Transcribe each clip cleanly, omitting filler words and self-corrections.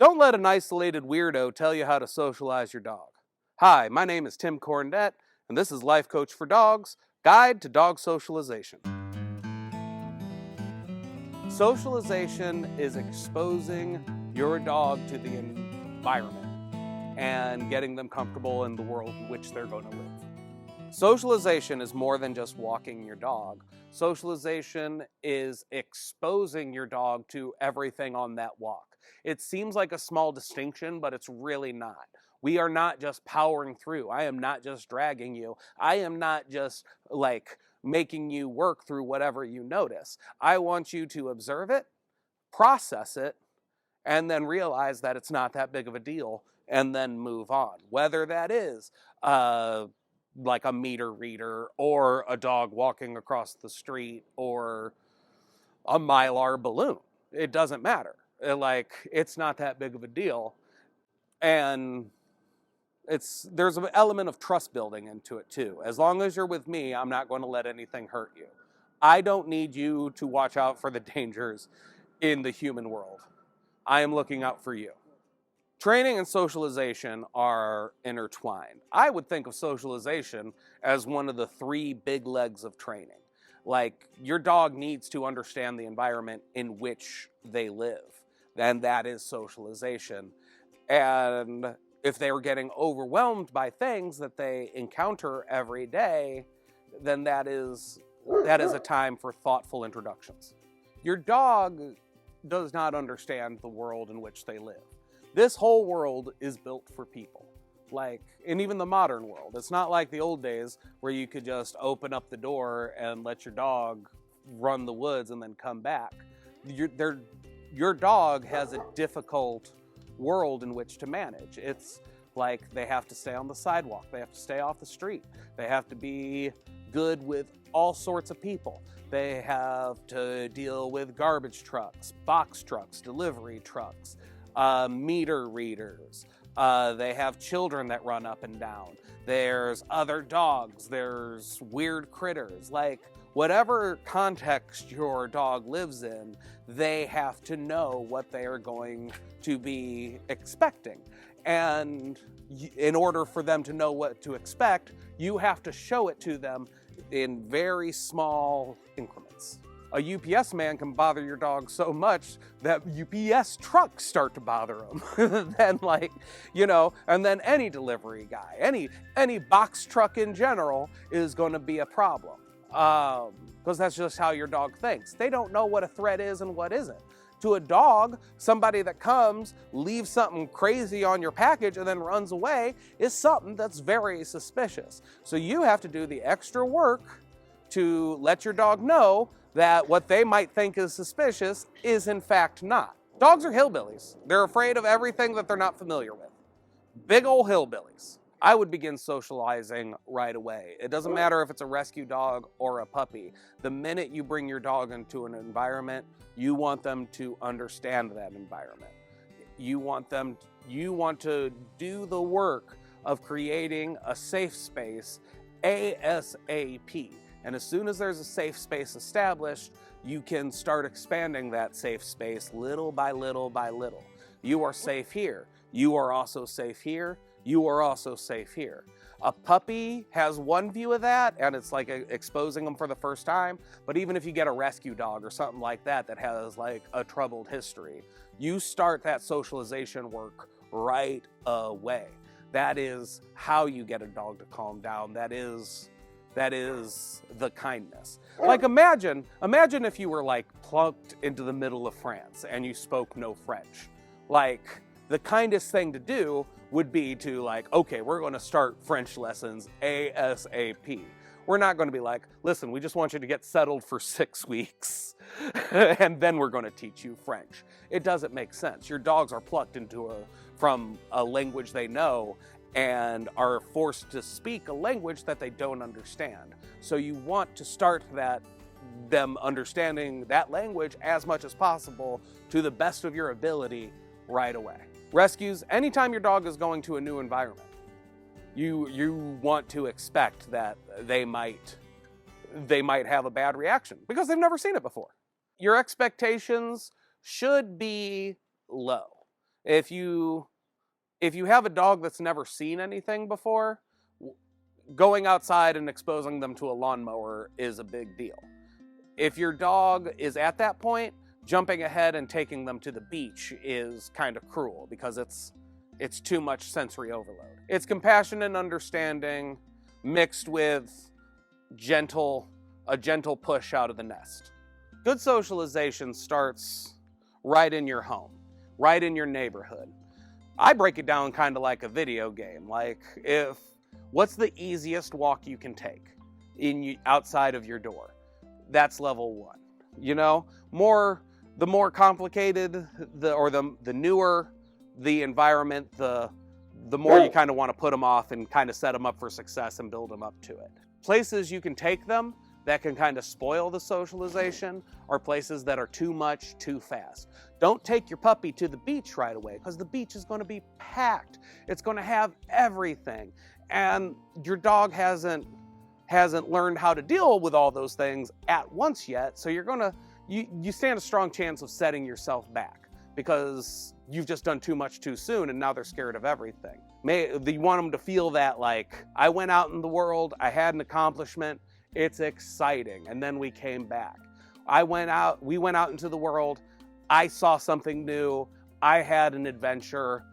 Don't let an isolated weirdo tell you how to socialize your dog. Hi, my name is Tim Cornett, and this is Life Coach for Dogs, Guide to Dog Socialization. Socialization is exposing your dog to the environment and getting them comfortable in the world in which they're going to live. Socialization is more than just walking your dog. Socialization is exposing your dog to everything on that walk. It seems like a small distinction, but it's really not. We are not just powering through. I am not just dragging you. I am not just making you work through whatever you notice. I want you to observe it, process it, and then realize that it's not that big of a deal, and then move on. Whether that is like a meter reader, or a dog walking across the street, or a Mylar balloon. It doesn't matter. It's not that big of a deal. And there's an element of trust building into it too. As long as you're with me, I'm not going to let anything hurt you. I don't need you to watch out for the dangers in the human world. I am looking out for you. Training and socialization are intertwined. I would think of socialization as one of the three big legs of training. Like, your dog needs to understand the environment in which they live, and that is socialization. And if they were getting overwhelmed by things that they encounter every day, then that is a time for thoughtful introductions. Your dog does not understand the world in which they live. This whole world is built for people. And even the modern world. It's not like the old days where you could just open up the door and let your dog run the woods and then come back. Your dog has a difficult world in which to manage. It's like they have to stay on the sidewalk. They have to stay off the street. They have to be good with all sorts of people. They have to deal with garbage trucks, box trucks, delivery trucks, meter readers. They have children that run up and down. There's other dogs. There's weird critters. Whatever context your dog lives in, they have to know what they are going to be expecting. And in order for them to know what to expect, you have to show it to them in very small increments. A UPS man can bother your dog so much that UPS trucks start to bother him. And then any delivery guy, any box truck in general is going to be a problem. Because that's just how your dog thinks. They don't know what a threat is and what isn't. To a dog, somebody that comes, leaves something crazy on your package and then runs away is something that's very suspicious. So you have to do the extra work to let your dog know that what they might think is suspicious is in fact not. Dogs are hillbillies. They're afraid of everything that they're not familiar with. Big old hillbillies. I would begin socializing right away. It doesn't matter if it's a rescue dog or a puppy. The minute you bring your dog into an environment, you want them to understand that environment. You want to do the work of creating a safe space ASAP. And as soon as there's a safe space established, you can start expanding that safe space little by little by little. You are safe here. You are also safe here. You are also safe here. A puppy has one view of that, and it's like exposing them for the first time. But even if you get a rescue dog or something like that that has a troubled history, you start that socialization work right away. That is how you get a dog to calm down. That is the kindness. Imagine if you were plunked into the middle of France and you spoke no French. The kindest thing to do would be to okay, we're going to start French lessons ASAP. We're not going to be listen, we just want you to get settled for 6 weeks and then we're going to teach you French. It doesn't make sense. Your dogs are plucked from a language they know and are forced to speak a language that they don't understand. So you want to start them understanding that language as much as possible to the best of your ability right away. Rescues, anytime your dog is going to a new environment, you want to expect that they might have a bad reaction because they've never seen it before. Your expectations should be low. If you have a dog that's never seen anything before, going outside and exposing them to a lawnmower is a big deal. If your dog is at that point, jumping ahead and taking them to the beach is kind of cruel because it's too much sensory overload. It's compassion and understanding mixed with a gentle push out of the nest. Good socialization starts right in your home, right in your neighborhood. I break it down kind of like a video game. Like, what's the easiest walk you can take outside of your door? That's level 1. You know, the more complicated the newer the environment, the more you kind of want to put them off and kind of set them up for success and build them up to it. Places you can take them that can kind of spoil the socialization are places that are too much, too fast. Don't take your puppy to the beach right away because the beach is going to be packed. It's going to have everything. And your dog hasn't learned how to deal with all those things at once yet. So you stand a strong chance of setting yourself back because you've just done too much too soon and now they're scared of everything. You want them to feel that, like, I went out in the world, I had an accomplishment, it's exciting, and then we came back. We went out into the world, I saw something new, I had an adventure,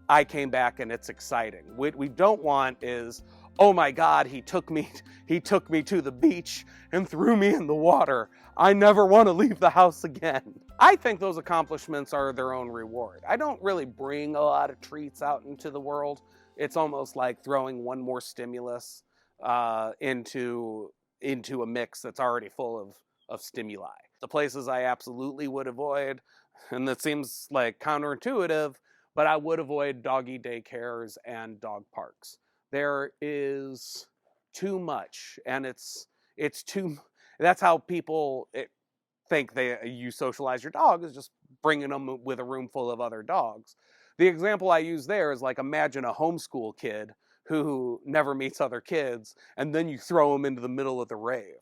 I came back and it's exciting. What we don't want is, oh my God, he took me to the beach and threw me in the water. I never want to leave the house again. I think those accomplishments are their own reward. I don't really bring a lot of treats out into the world. It's almost like throwing one more stimulus into a mix that's already full of stimuli. The places I absolutely would avoid, and that seems like counterintuitive, but I would avoid doggy daycares and dog parks. There is too much, and that's how people think you socialize your dog, is just bringing them with a room full of other dogs. The example I use there is like, imagine a homeschool kid who never meets other kids, and then you throw them into the middle of the rave.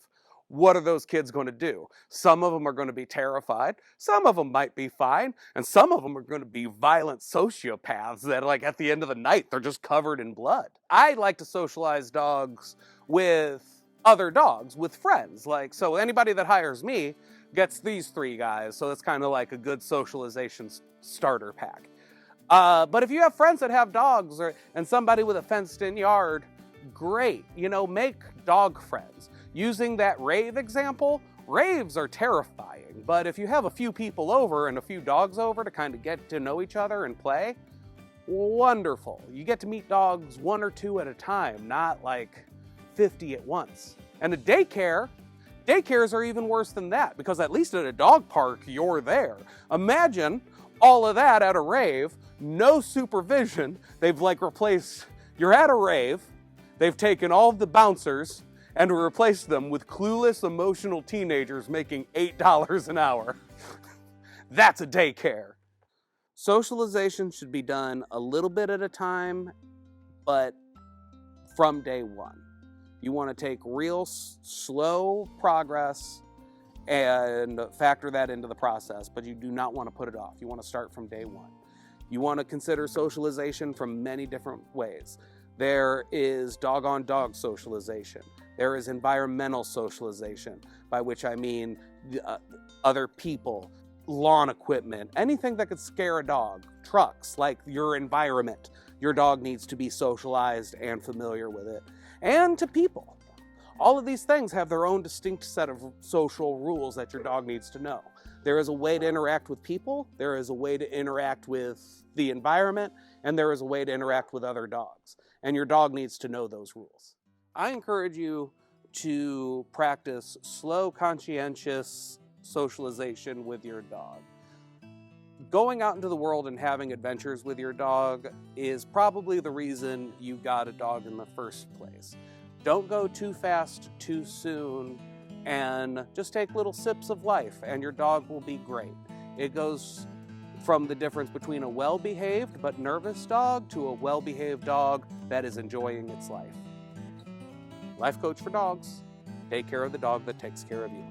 What are those kids going to do? Some of them are going to be terrified, some of them might be fine, and some of them are going to be violent sociopaths that, like, at the end of the night, they're just covered in blood. I like to socialize dogs with other dogs, with friends. Like, so anybody that hires me gets these 3 guys, so it's kind of like a good socialization starter pack. But if you have friends that have dogs and somebody with a fenced-in yard, great. Make dog friends. Using that rave example, raves are terrifying, but if you have a few people over and a few dogs over to kind of get to know each other and play, wonderful. You get to meet dogs 1 or 2 at a time, not like 50 at once. And a daycares are even worse than that, because at least at a dog park, you're there. Imagine all of that at a rave, no supervision. They've you're at a rave, they've taken all of the bouncers and replaced them with clueless, emotional teenagers making $8 an hour. That's a daycare. Socialization should be done a little bit at a time, but from day 1. You want to take real slow progress and factor that into the process, but you do not want to put it off. You want to start from day 1. You want to consider socialization from many different ways. There is dog-on-dog socialization. There is environmental socialization, by which I mean other people, lawn equipment, anything that could scare a dog, trucks, like your environment. Your dog needs to be socialized and familiar with it. And to people. All of these things have their own distinct set of social rules that your dog needs to know. There is a way to interact with people, there is a way to interact with the environment, and there is a way to interact with other dogs. And your dog needs to know those rules. I encourage you to practice slow, conscientious socialization with your dog. Going out into the world and having adventures with your dog is probably the reason you got a dog in the first place. Don't go too fast, too soon, and just take little sips of life, and your dog will be great. It goes from the difference between a well-behaved but nervous dog to a well-behaved dog that is enjoying its life. Life coach for dogs. Take care of the dog that takes care of you.